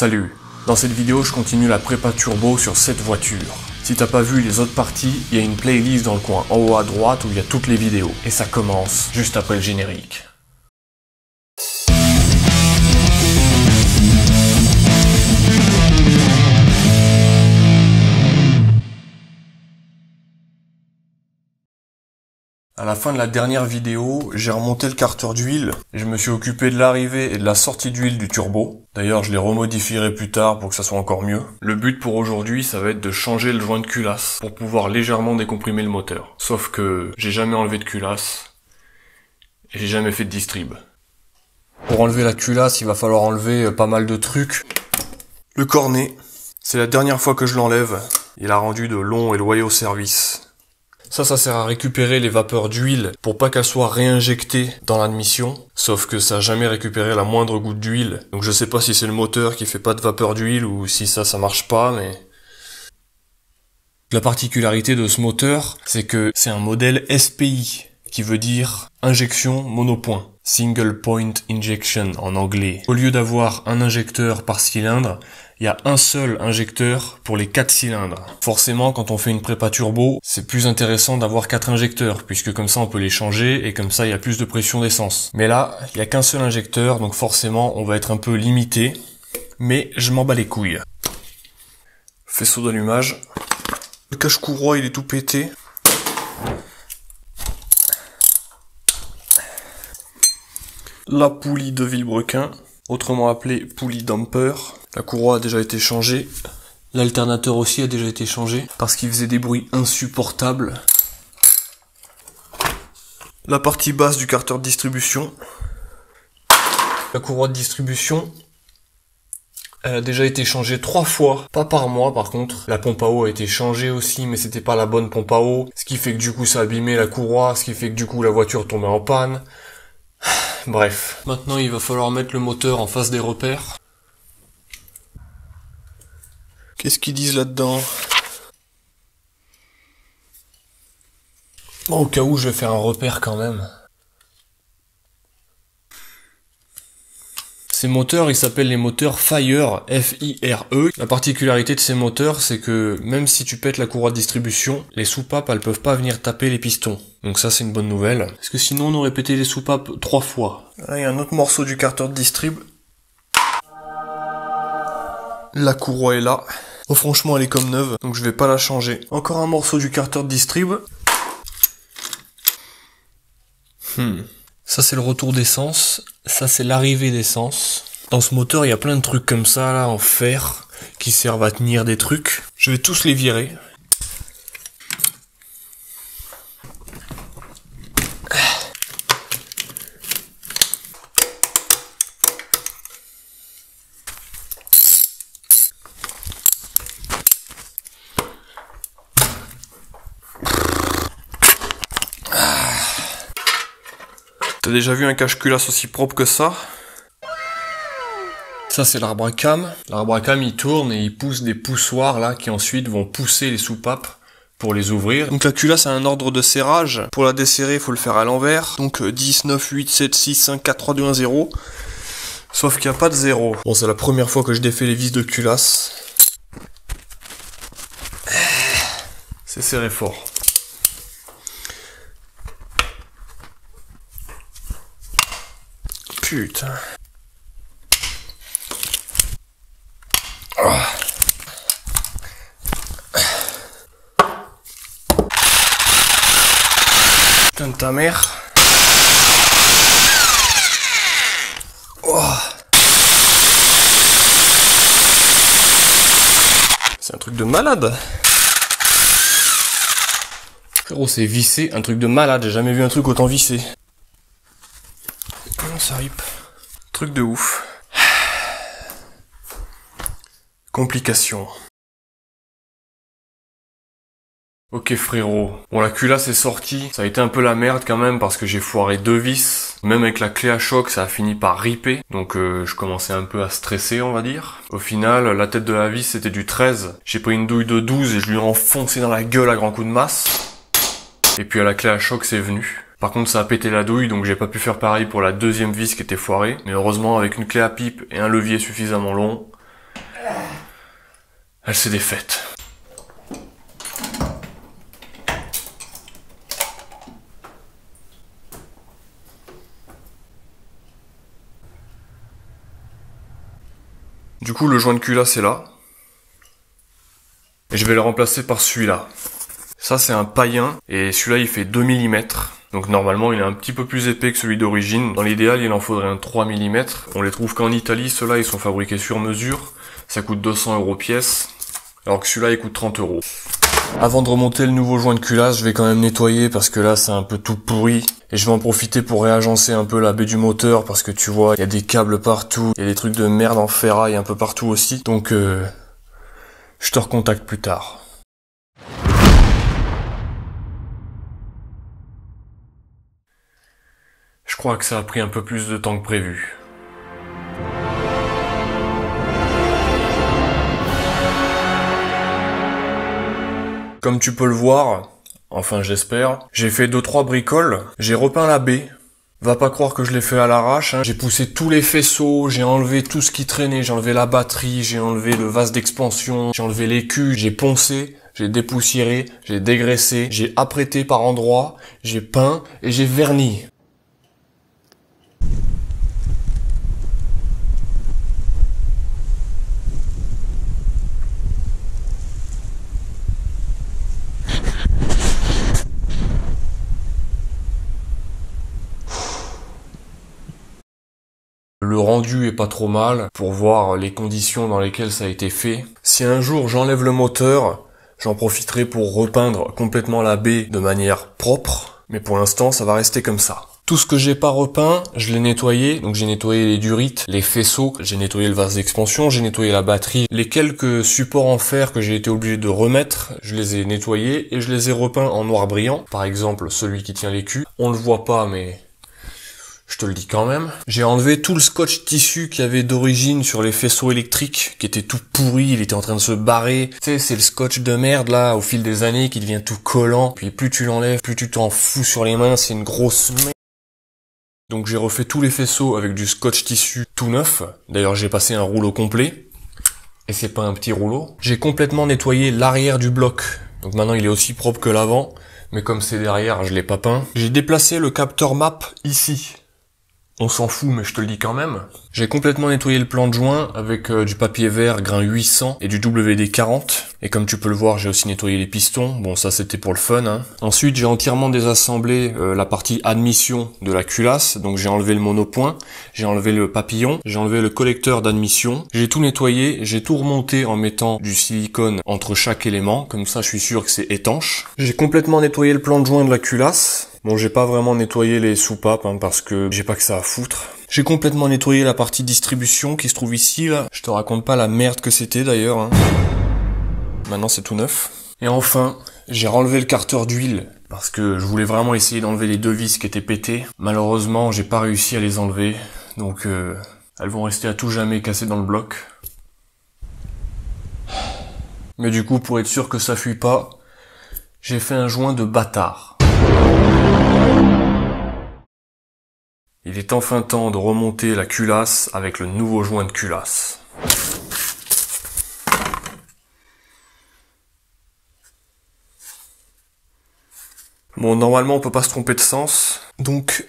Salut, dans cette vidéo je continue la prépa turbo sur cette voiture. Si t'as pas vu les autres parties, il y a une playlist dans le coin en haut à droite où il y a toutes les vidéos. Et ça commence juste après le générique. À la fin de la dernière vidéo, j'ai remonté le carter d'huile et je me suis occupé de l'arrivée et de la sortie d'huile du turbo. D'ailleurs, je les remodifierai plus tard pour que ça soit encore mieux. Le but pour aujourd'hui, ça va être de changer le joint de culasse pour pouvoir légèrement décomprimer le moteur. Sauf que j'ai jamais enlevé de culasse et j'ai jamais fait de distrib. Pour enlever la culasse, il va falloir enlever pas mal de trucs. Le cornet, c'est la dernière fois que je l'enlève. Il a rendu de longs et loyaux services. Ça sert à récupérer les vapeurs d'huile pour pas qu'elles soient réinjectées dans l'admission. Sauf que ça a jamais récupéré la moindre goutte d'huile. Donc je sais pas si c'est le moteur qui fait pas de vapeur d'huile ou si ça marche pas, mais... La particularité de ce moteur, c'est que c'est un modèle SPI, qui veut dire injection monopoint. Single Point Injection en anglais. Au lieu d'avoir un injecteur par cylindre, il y a un seul injecteur pour les 4 cylindres. Forcément, quand on fait une prépa turbo, c'est plus intéressant d'avoir 4 injecteurs, puisque comme ça on peut les changer et comme ça il y a plus de pression d'essence. Mais là, il y a qu'un seul injecteur, donc forcément on va être un peu limité. Mais je m'en bats les couilles. Faisceau d'allumage. Le cache-courroie il est tout pété. La poulie de vilebrequin, autrement appelée poulie damper. La courroie a déjà été changée. L'alternateur aussi a déjà été changé parce qu'il faisait des bruits insupportables. La partie basse du carter de distribution. La courroie de distribution, elle a déjà été changée 3 fois, pas par mois par contre. La pompe à eau a été changée aussi, mais c'était pas la bonne pompe à eau, ce qui fait que du coup ça a abîmé la courroie, ce qui fait que du coup la voiture tombait en panne. Bref, maintenant il va falloir mettre le moteur en face des repères. Qu'est-ce qu'ils disent là-dedans? Bon, au cas où je vais faire un repère quand même. Ces moteurs, ils s'appellent les moteurs Fire, F-I-R-E. La particularité de ces moteurs, c'est que même si tu pètes la courroie de distribution, les soupapes, elles peuvent pas venir taper les pistons. Donc ça, c'est une bonne nouvelle. Parce que sinon, on aurait pété les soupapes 3 fois. Là, il y a un autre morceau du carter de distrib. La courroie est là. Oh, franchement, elle est comme neuve, donc je vais pas la changer. Encore un morceau du carter de distrib. Ça, c'est le retour d'essence. Ça, c'est l'arrivée d'essence. Dans ce moteur, il y a plein de trucs comme ça, là, en fer, qui servent à tenir des trucs. Je vais tous les virer. T'as déjà vu un cache-culasse aussi propre que ça? Ça c'est l'arbre à cam. L'arbre à cam il tourne et il pousse des poussoirs là qui ensuite vont pousser les soupapes pour les ouvrir. Donc la culasse a un ordre de serrage. Pour la desserrer il faut le faire à l'envers. Donc 10, 9, 8, 7, 6, 5, 4, 3, 2, 1, 0. Sauf qu'il n'y a pas de 0. Bon, c'est la première fois que je défais les vis de culasse. C'est serré fort. Putain. Oh. Putain de ta mère. Oh. C'est un truc de malade. Frérot, c'est vissé, un truc de malade. J'ai jamais vu un truc autant vissé. Comment ça rip? Truc de ouf. Complications. Ok frérot, bon la culasse est sortie, ça a été un peu la merde quand même parce que j'ai foiré 2 vis, même avec la clé à choc ça a fini par ripper, donc je commençais un peu à stresser on va dire. Au final, la tête de la vis c'était du 13, j'ai pris une douille de 12 et je lui ai enfoncé dans la gueule à grands coups de masse, et puis à la clé à choc c'est venu. Par contre ça a pété la douille donc j'ai pas pu faire pareil pour la deuxième vis qui était foirée. Mais heureusement avec une clé à pipe et un levier suffisamment long, Elle s'est défaite. Du coup, le joint de culasse est là. Et je vais le remplacer par celui-là. Ça, c'est un païen, et celui-là, il fait 2 mm. Donc normalement, il est un petit peu plus épais que celui d'origine. Dans l'idéal, il en faudrait un 3 mm. On les trouve qu'en Italie, ceux-là, ils sont fabriqués sur mesure. Ça coûte 200 € pièce, alors que celui-là, il coûte 30 €. Avant de remonter le nouveau joint de culasse, je vais quand même nettoyer parce que là, c'est un peu tout pourri. Et je vais en profiter pour réagencer un peu la baie du moteur parce que tu vois, il y a des câbles partout. Il y a des trucs de merde en ferraille un peu partout aussi. Donc, je te recontacte plus tard. Je crois que ça a pris un peu plus de temps que prévu. Comme tu peux le voir, enfin j'espère, j'ai fait 2-3 bricoles, j'ai repeint la baie. Va pas croire que je l'ai fait à l'arrache, hein. J'ai poussé tous les faisceaux, j'ai enlevé tout ce qui traînait, j'ai enlevé la batterie, j'ai enlevé le vase d'expansion, j'ai enlevé l'écu, j'ai poncé, j'ai dépoussiéré, j'ai dégraissé, j'ai apprêté par endroits, j'ai peint et j'ai verni. Le rendu est pas trop mal pour voir les conditions dans lesquelles ça a été fait. Si un jour j'enlève le moteur, j'en profiterai pour repeindre complètement la baie de manière propre, mais pour l'instant ça va rester comme ça. Tout ce que j'ai pas repeint, je l'ai nettoyé, donc j'ai nettoyé les durites, les faisceaux, j'ai nettoyé le vase d'expansion, j'ai nettoyé la batterie, les quelques supports en fer que j'ai été obligé de remettre, je les ai nettoyés et je les ai repeints en noir brillant, par exemple celui qui tient l'écu. On le voit pas mais je te le dis quand même. J'ai enlevé tout le scotch tissu qu'il y avait d'origine sur les faisceaux électriques, qui était tout pourri, il était en train de se barrer. Tu sais, c'est le scotch de merde là, au fil des années, qui devient tout collant. Puis plus tu l'enlèves, plus tu t'en fous sur les mains, c'est une grosse merde. Donc j'ai refait tous les faisceaux avec du scotch tissu tout neuf. D'ailleurs j'ai passé un rouleau complet. Et c'est pas un petit rouleau. J'ai complètement nettoyé l'arrière du bloc. Donc maintenant il est aussi propre que l'avant. Mais comme c'est derrière, je l'ai pas peint. J'ai déplacé le capteur map ici. On s'en fout, mais je te le dis quand même. J'ai complètement nettoyé le plan de joint avec du papier vert grain 800 et du WD-40. Et comme tu peux le voir, j'ai aussi nettoyé les pistons. Bon, ça c'était pour le fun, hein. Ensuite, j'ai entièrement désassemblé la partie admission de la culasse. Donc j'ai enlevé le monopoint, j'ai enlevé le papillon, j'ai enlevé le collecteur d'admission. J'ai tout nettoyé, j'ai tout remonté en mettant du silicone entre chaque élément. Comme ça, je suis sûr que c'est étanche. J'ai complètement nettoyé le plan de joint de la culasse. Bon, j'ai pas vraiment nettoyé les soupapes, hein, parce que j'ai pas que ça à foutre. J'ai complètement nettoyé la partie distribution qui se trouve ici, là. Je te raconte pas la merde que c'était, d'ailleurs, hein. Maintenant, c'est tout neuf. Et enfin, j'ai renlevé le carter d'huile, parce que je voulais vraiment essayer d'enlever les deux vis qui étaient pétées. Malheureusement, j'ai pas réussi à les enlever, donc elles vont rester à tout jamais cassées dans le bloc. Mais du coup, pour être sûr que ça fuit pas, j'ai fait un joint de bâtard. Il est enfin temps de remonter la culasse avec le nouveau joint de culasse. Bon, normalement on peut pas se tromper de sens, donc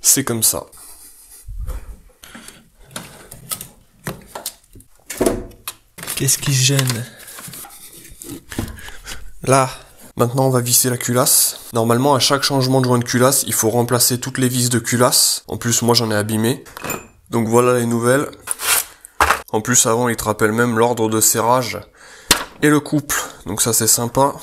c'est comme ça. Qu'est-ce qui gêne? Là. Maintenant, on va visser la culasse. Normalement, à chaque changement de joint de culasse, il faut remplacer toutes les vis de culasse. En plus, moi, j'en ai abîmé. Donc voilà les nouvelles. En plus, avant, il te rappelle même l'ordre de serrage et le couple. Donc ça, c'est sympa.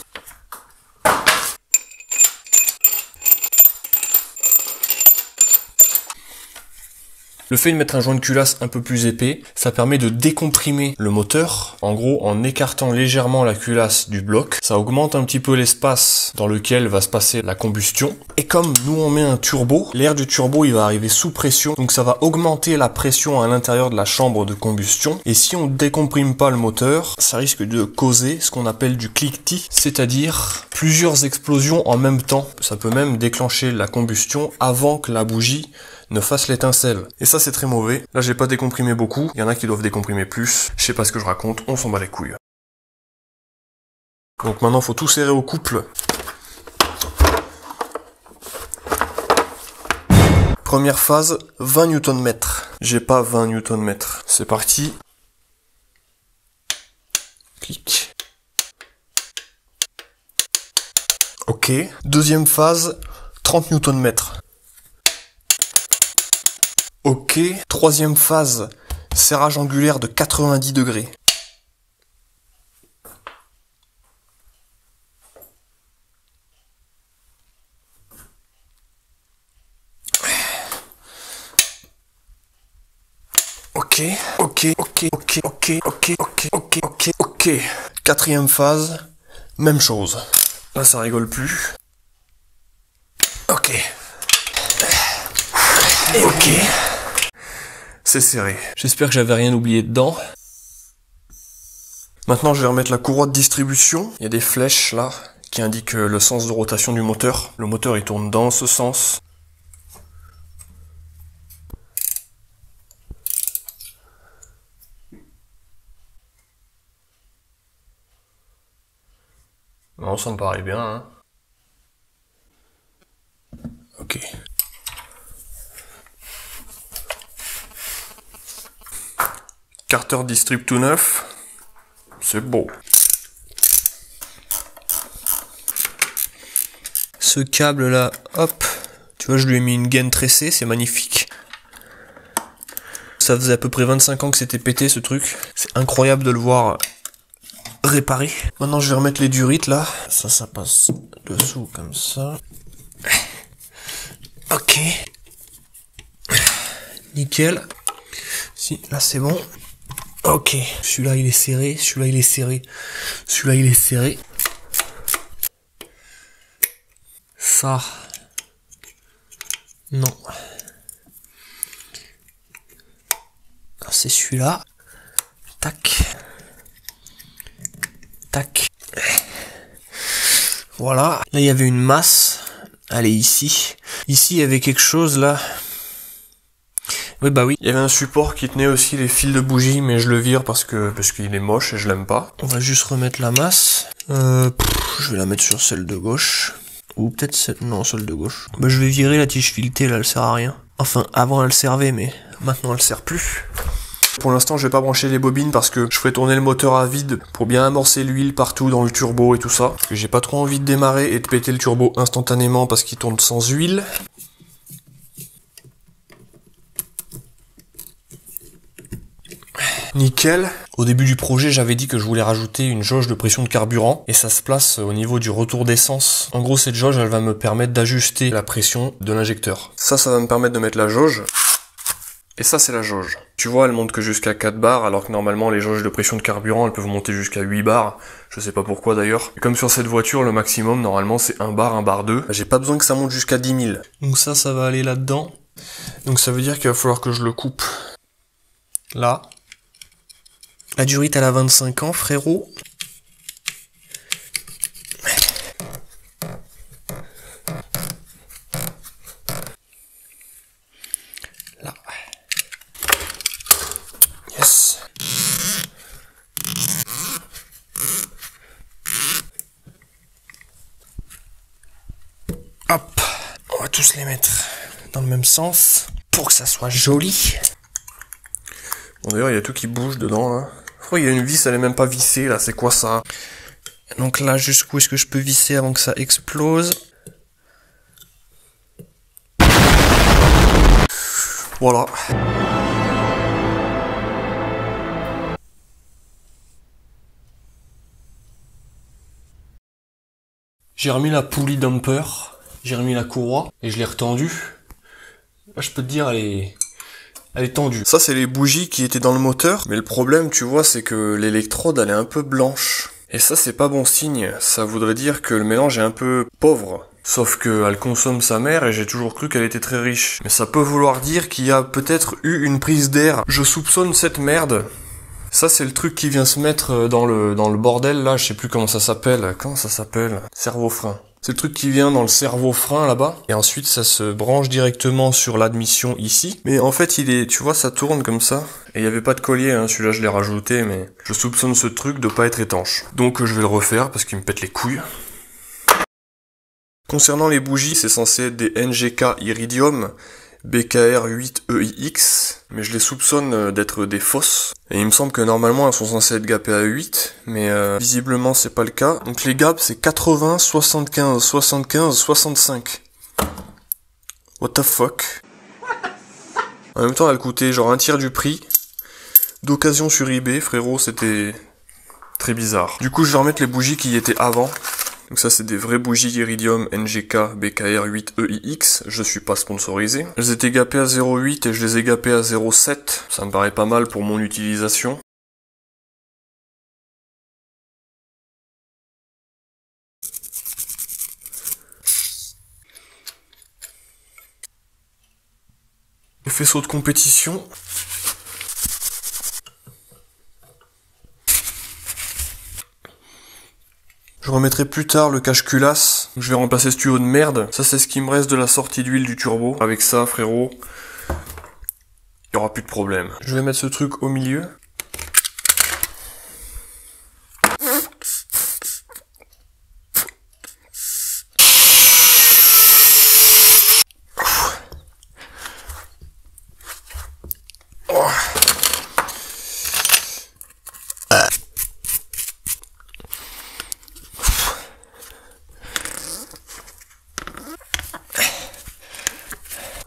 Le fait de mettre un joint de culasse un peu plus épais, ça permet de décomprimer le moteur. En gros, en écartant légèrement la culasse du bloc, ça augmente un petit peu l'espace dans lequel va se passer la combustion. Et comme nous on met un turbo, l'air du turbo il va arriver sous pression, donc ça va augmenter la pression à l'intérieur de la chambre de combustion. Et si on décomprime pas le moteur, ça risque de causer ce qu'on appelle du cliquetis, c'est-à-dire plusieurs explosions en même temps. Ça peut même déclencher la combustion avant que la bougie ne fasse l'étincelle. Et ça c'est très mauvais. Là j'ai pas décomprimé beaucoup, il y en a qui doivent décomprimer plus. Je sais pas ce que je raconte, on s'en bat les couilles. Donc maintenant faut tout serrer au couple. Première phase, 20 Nm. J'ai pas 20 Nm. C'est parti. Clic. Ok. Deuxième phase, 30 Nm. Ok. Troisième phase, serrage angulaire de 90 degrés. Ok. Quatrième phase, même chose. Là, ça rigole plus. Ok. Et ok. C'est serré. J'espère que j'avais rien oublié dedans. Maintenant, je vais remettre la courroie de distribution. Il y a des flèches là qui indiquent le sens de rotation du moteur. Le moteur, il tourne dans ce sens. Non, ça me paraît bien, hein. Ok. Carter Distrib tout neuf. C'est beau. Ce câble là, hop. Tu vois, je lui ai mis une gaine tressée, c'est magnifique. Ça faisait à peu près 25 ans que c'était pété ce truc. C'est incroyable de le voir réparé. Maintenant je vais remettre les durites là. Ça passe dessous comme ça. Ok. Nickel. Si, là c'est bon. Ok. Celui-là il est serré, celui-là il est serré, celui-là il est serré. Ça. Non. C'est celui-là. Tac. Tac. Voilà. Là, il y avait une masse. Elle est ici. Ici, il y avait quelque chose, là. Oui, bah oui. Il y avait un support qui tenait aussi les fils de bougie, mais je le vire parce qu'il est moche et je l'aime pas. On va juste remettre la masse. Je vais la mettre sur celle de gauche. Ou peut-être celle... Non, celle de gauche. Bah, je vais virer la tige filetée, là, elle sert à rien. Enfin, avant, elle servait, mais maintenant, elle sert plus. Pour l'instant, je vais pas brancher les bobines parce que je ferai tourner le moteur à vide pour bien amorcer l'huile partout dans le turbo et tout ça. Parce que j'ai pas trop envie de démarrer et de péter le turbo instantanément parce qu'il tourne sans huile. Nickel. Au début du projet, j'avais dit que je voulais rajouter une jauge de pression de carburant et ça se place au niveau du retour d'essence. En gros, cette jauge, elle va me permettre d'ajuster la pression de l'injecteur. Ça va me permettre de mettre la jauge. Et ça, c'est la jauge. Tu vois, elle monte que jusqu'à 4 bars, alors que normalement, les jauges de pression de carburant, elles peuvent monter jusqu'à 8 bars. Je sais pas pourquoi d'ailleurs. Et comme sur cette voiture, le maximum, normalement, c'est 1 bar 2. J'ai pas besoin que ça monte jusqu'à 10 000. Donc ça va aller là-dedans. Donc ça veut dire qu'il va falloir que je le coupe. Là. La durite, elle a 25 ans, frérot. Là. Yes. Hop. On va tous les mettre dans le même sens pour que ça soit joli. Bon, d'ailleurs, il y a tout qui bouge dedans, là. Il y a une vis, elle est même pas vissée, là. C'est quoi, ça? Donc là, jusqu'où est-ce que je peux visser avant que ça explose? Voilà. J'ai remis la poulie dumper, j'ai remis la courroie, et je l'ai retendue. Là, je peux te dire, elle est tendue. Ça, c'est les bougies qui étaient dans le moteur. Mais le problème, tu vois, c'est que l'électrode, elle est un peu blanche. Et ça, c'est pas bon signe. Ça voudrait dire que le mélange est un peu pauvre. Sauf qu'elle consomme sa mère et j'ai toujours cru qu'elle était très riche. Mais ça peut vouloir dire qu'il y a peut-être eu une prise d'air. Je soupçonne cette merde. Ça, c'est le truc qui vient se mettre dans le bordel, là. Je sais plus comment ça s'appelle. Comment ça s'appelle? Servo-frein. C'est le truc qui vient dans le cerveau frein là-bas. Et ensuite ça se branche directement sur l'admission ici. Mais en fait il est, tu vois, ça tourne comme ça. Et il n'y avait pas de collier, hein. Celui-là je l'ai rajouté, mais je soupçonne ce truc de pas être étanche. Donc je vais le refaire parce qu'il me pète les couilles. Concernant les bougies, c'est censé être des NGK Iridium BKR 8EIX, mais je les soupçonne d'être des fausses. Et il me semble que normalement elles sont censées être gapées à 8, mais visiblement c'est pas le cas. Donc les gaps c'est 80, 75, 75, 65. What the fuck? En même temps elles coûtaient genre un tiers du prix. D'occasion sur eBay, frérot, c'était très bizarre. Du coup je vais remettre les bougies qui y étaient avant. Donc ça c'est des vraies bougies Iridium NGK BKR 8EIX, je suis pas sponsorisé. Elles étaient gapées à 0,8 et je les ai gapées à 0,7, ça me paraît pas mal pour mon utilisation. Les faisceaux de compétition. Je remettrai plus tard le cache-culasse. Je vais remplacer ce tuyau de merde. Ça c'est ce qui me reste de la sortie d'huile du turbo. Avec ça, frérot, il n'y aura plus de problème. Je vais mettre ce truc au milieu.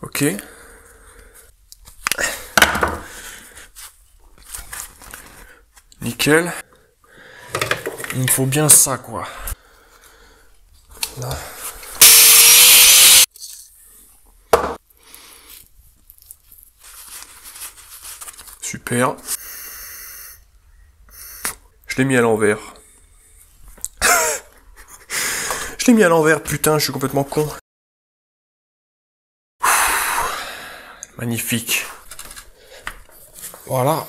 Ok. Nickel. Il me faut bien ça, quoi. Là. Super. Je l'ai mis à l'envers. Je l'ai mis à l'envers, putain, je suis complètement con. Magnifique. Voilà.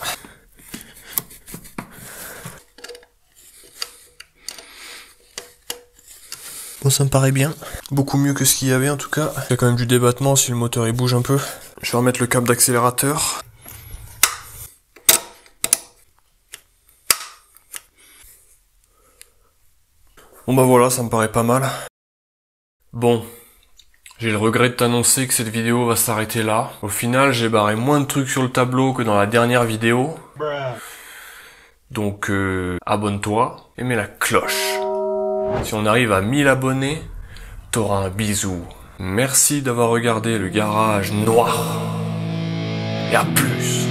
Bon, ça me paraît bien. Beaucoup mieux que ce qu'il y avait en tout cas. Il y a quand même du débattement si le moteur il bouge un peu. Je vais remettre le câble d'accélérateur. Bon bah voilà, ça me paraît pas mal. Bon. J'ai le regret de t'annoncer que cette vidéo va s'arrêter là. Au final, j'ai barré moins de trucs sur le tableau que dans la dernière vidéo. Donc, abonne-toi et mets la cloche. Si on arrive à 1000 abonnés, t'auras un bisou. Merci d'avoir regardé le garage noir. Et à plus.